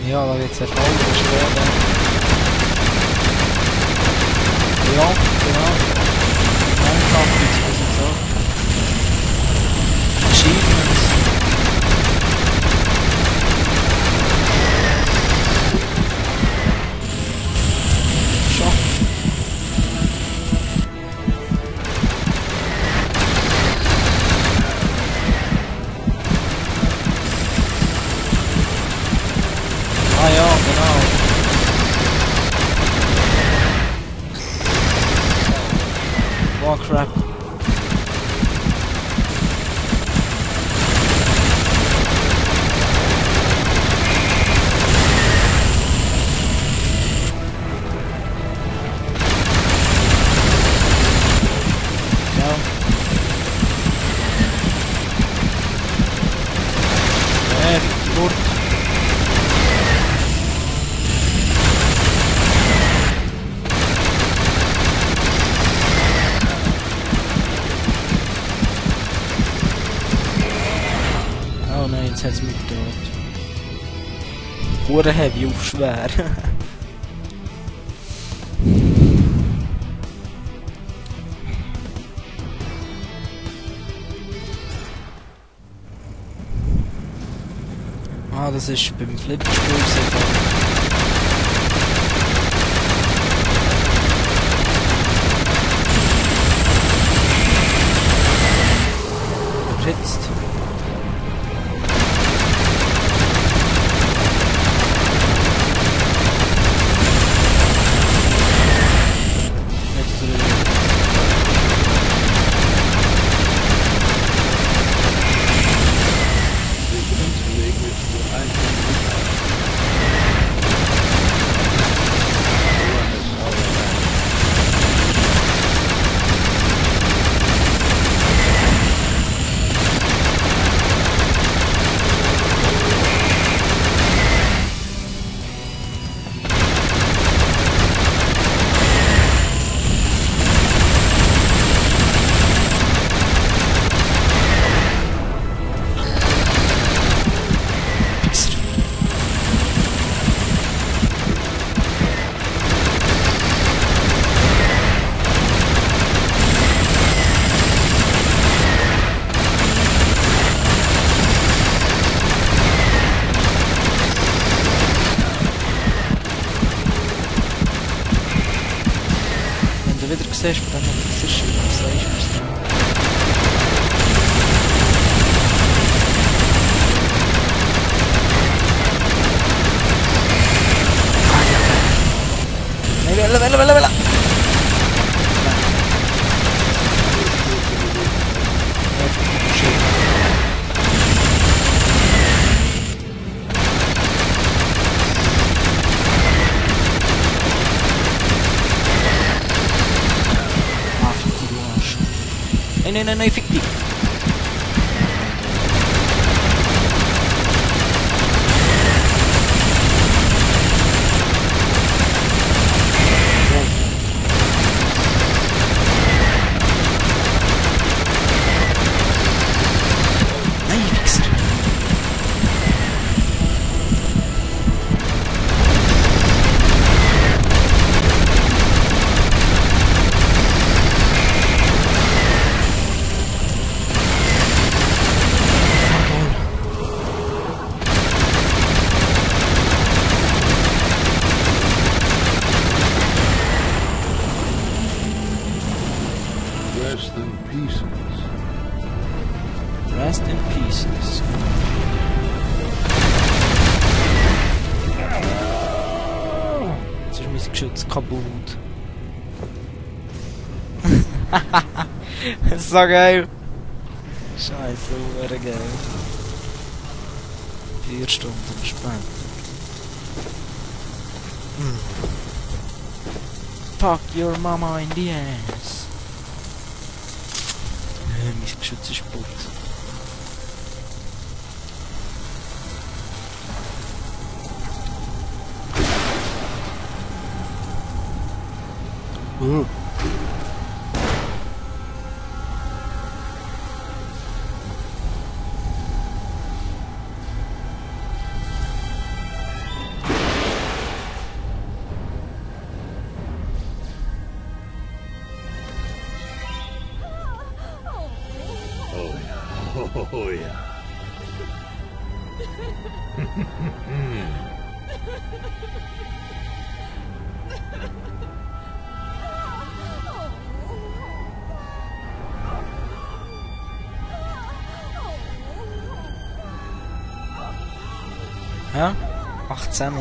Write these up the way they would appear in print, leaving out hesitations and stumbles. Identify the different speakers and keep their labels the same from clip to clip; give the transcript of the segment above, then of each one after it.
Speaker 1: Ja, da wird es erfolgreich werden. Ja, genau. Einfach bzw. so. Achievements. Schon. Ah ja, genau. Oh crap. Ja. Gut. Oh nein, jetzt hat es mich gedauert. Hure heavy auf schwer. Ah, das ist beim Flipperspiel sicher. Jetzt. Wenn du wieder siehst, dann ist es schön, was sagst du mir's dann? Nein, Welle! Nein, fick dich! Nein, Wichser!
Speaker 2: Rest in pieces.
Speaker 1: Rest in pieces. Jetzt ist mein Geschütz kaputt. So geil. Scheiße, wäre geil. 4 Stunden später. Fuck your mama in the ass. Mein Geschütz ist kaputt.
Speaker 2: Oh ja.
Speaker 1: Ja? 18.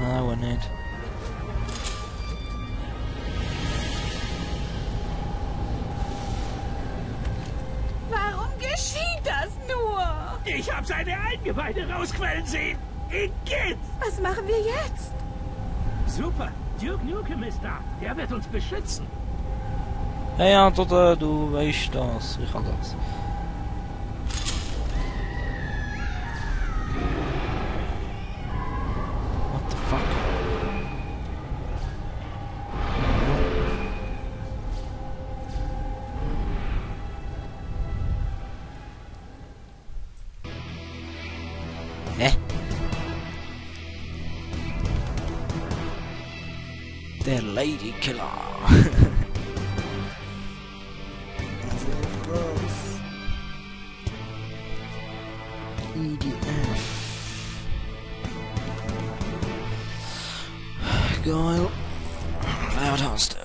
Speaker 1: Aber nicht.
Speaker 3: Warum geschieht das nur?
Speaker 4: Ich hab seine Eingeweide rausquellen sehen. Igitt!
Speaker 3: Was machen wir jetzt?
Speaker 4: Super. Duke Nukem ist da. Der wird uns beschützen.
Speaker 1: Hey, ja, du weißt das. Ich kann das. What the fuck? Der Lady Killer. EDF. Geil. Leertaste.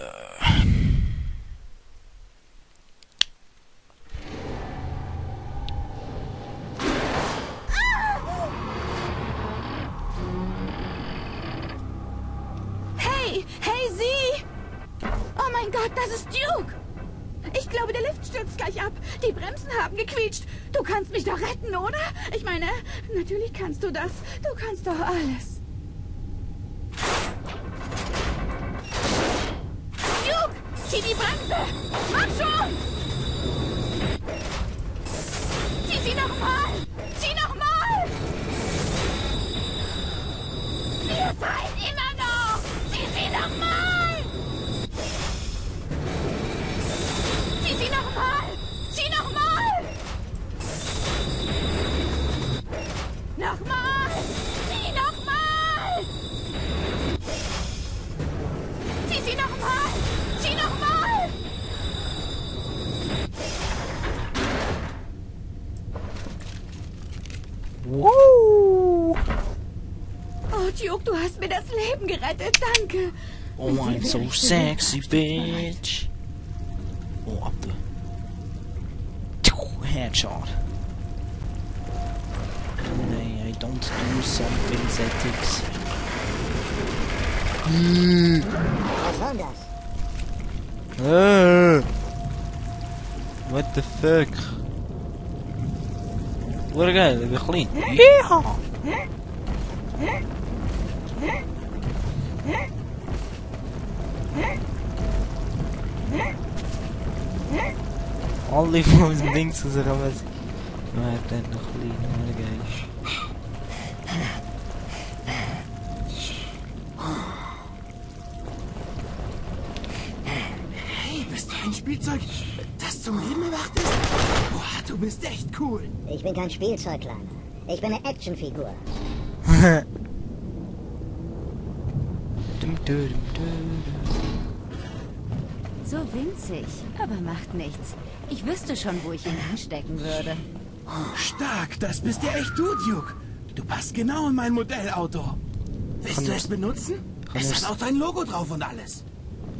Speaker 3: Hey, hey, Sie! Oh mein Gott, das ist Duke! Ich glaube, der Lift stürzt gleich ab. Die Bremsen haben gequietscht. Du kannst mich doch retten, oder? Ich meine, natürlich kannst du das. Du kannst doch alles. Duke, zieh die Bremse! Mach schon! Zieh sie nochmal! Zieh nochmal! Wir fallen immer noch! Zieh sie nochmal! Zieh sie nochmal! Zieh nochmal! Nochmal! Zieh nochmal! Zieh sie nochmal! Zieh nochmal!
Speaker 1: Woo!
Speaker 3: Oh, Duke, du hast mir das Leben gerettet. Danke.
Speaker 1: Oh, I'm so sexy, bitch. Oh, ab da. Headshot. Nee, I don't do something ethics.
Speaker 5: Was war das?
Speaker 1: What the fuck? What geil, ik ben clean. Yeehaw! Al die van zijn ding te zeggen met. Maar ik ben nog clean, what geil.
Speaker 6: Hey, bist du ein Spielzeug, das zum Leben erwacht ist? Boah, du bist echt cool.
Speaker 5: Ich bin kein Spielzeug, Kleiner. Ich bin eine Actionfigur.
Speaker 7: So winzig, aber macht nichts. Ich wüsste schon, wo ich ihn hinstecken würde.
Speaker 6: Stark, das bist ja echt du, Duke. Du passt genau in mein Modellauto. Willst du es benutzen? Es hat auch dein Logo drauf und alles.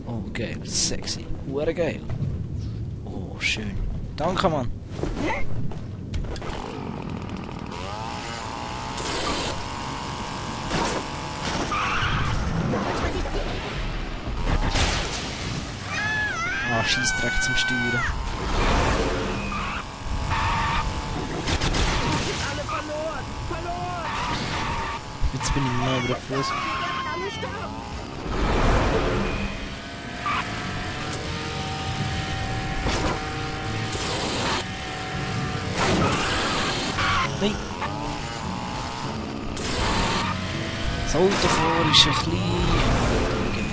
Speaker 1: Oh, geil, sexy. What geil. Oh, schön. Danke, Mann. Ah, Scheissdreck zum Steuern.
Speaker 4: Alle verloren! Verloren!
Speaker 1: Jetzt bin ich mal wieder Fuß.
Speaker 4: Alle sterben!
Speaker 1: Nein. Das Auto vor ist ein bisschen unangenehm.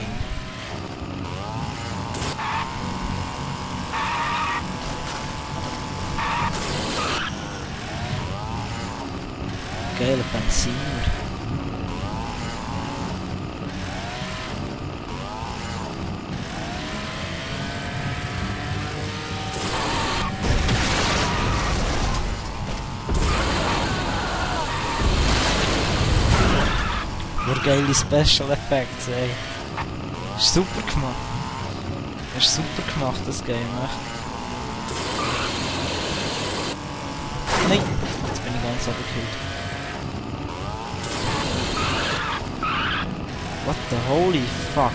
Speaker 1: Geiler Benziner. geile Special Effects, ey. Ist super gemacht. Ist super gemacht, das Game, echt. Nein! Jetzt bin ich ganz abgekillt. What the holy fuck?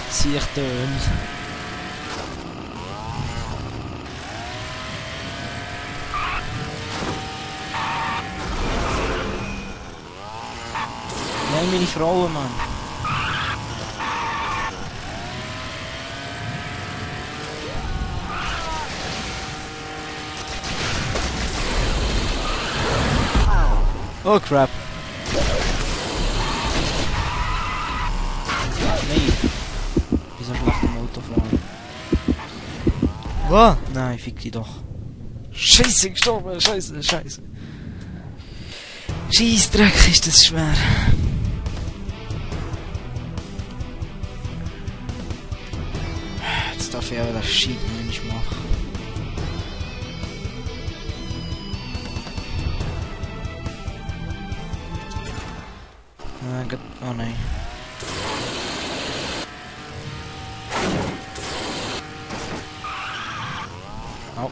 Speaker 1: Sich tönt. Nein, meine Frauen, Mann. Oh crap. Nein. Wieso schlecht im Auto fahren? Oh, nein, fick die doch. Scheiße, gestorben, scheiße, scheiße. Scheissdreck, ist das schwer. Jetzt darf ich aber das Shit nicht machen. Oh nein. Au.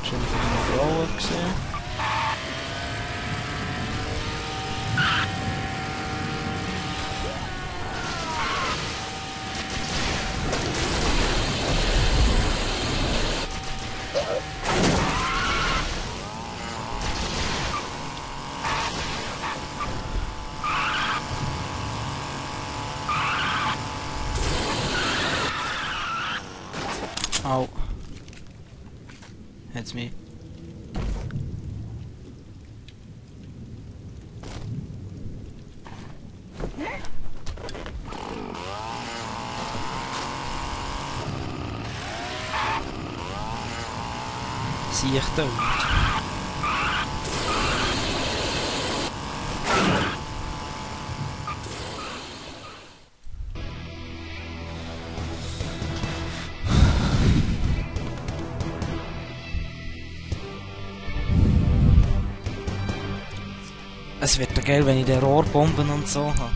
Speaker 1: Schön für meine Frau gesehen. Au. That's me. Zie ich tot. Es wird ja geil, wenn ich den Rohrbomben und so habe.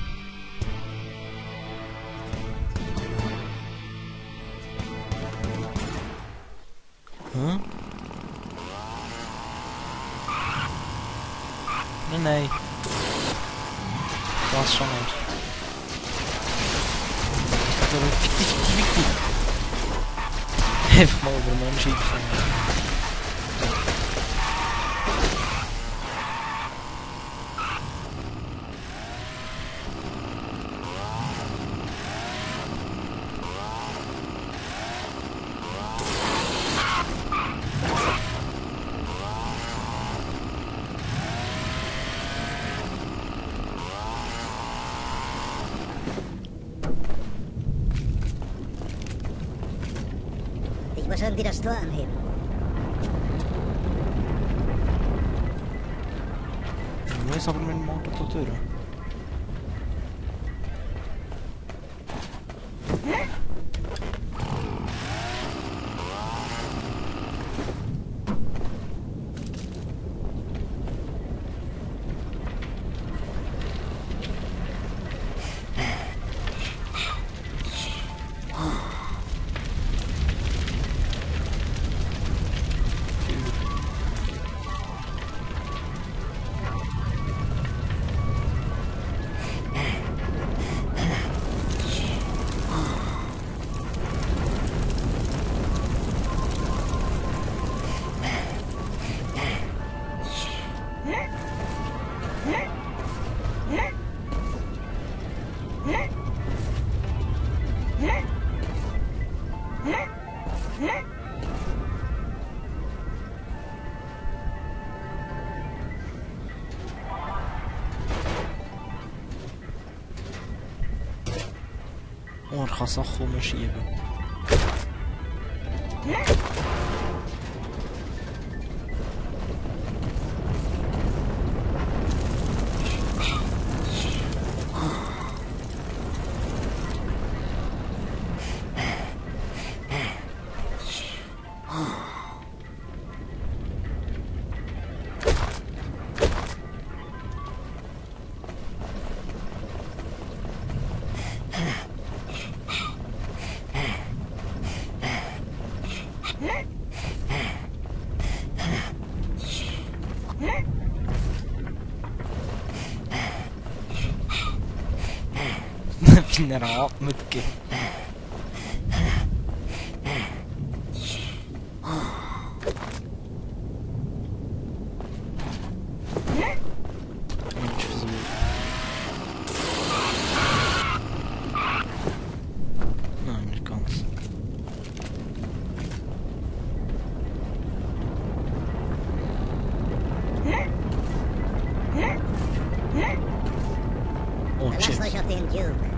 Speaker 1: Hm? Nein, nein. Das schon nicht. Fick. Einfach mal über den Menschen gefahren.
Speaker 5: Ich muss irgendwie das Tor anheben.
Speaker 1: Nu is aber mit dem Auto da durch. Oh, er kann Sachen umschieben. Wie er atmet. Nein, nicht ganz. Oh,
Speaker 5: Verlasst
Speaker 1: shit.
Speaker 5: euch auf den Duke.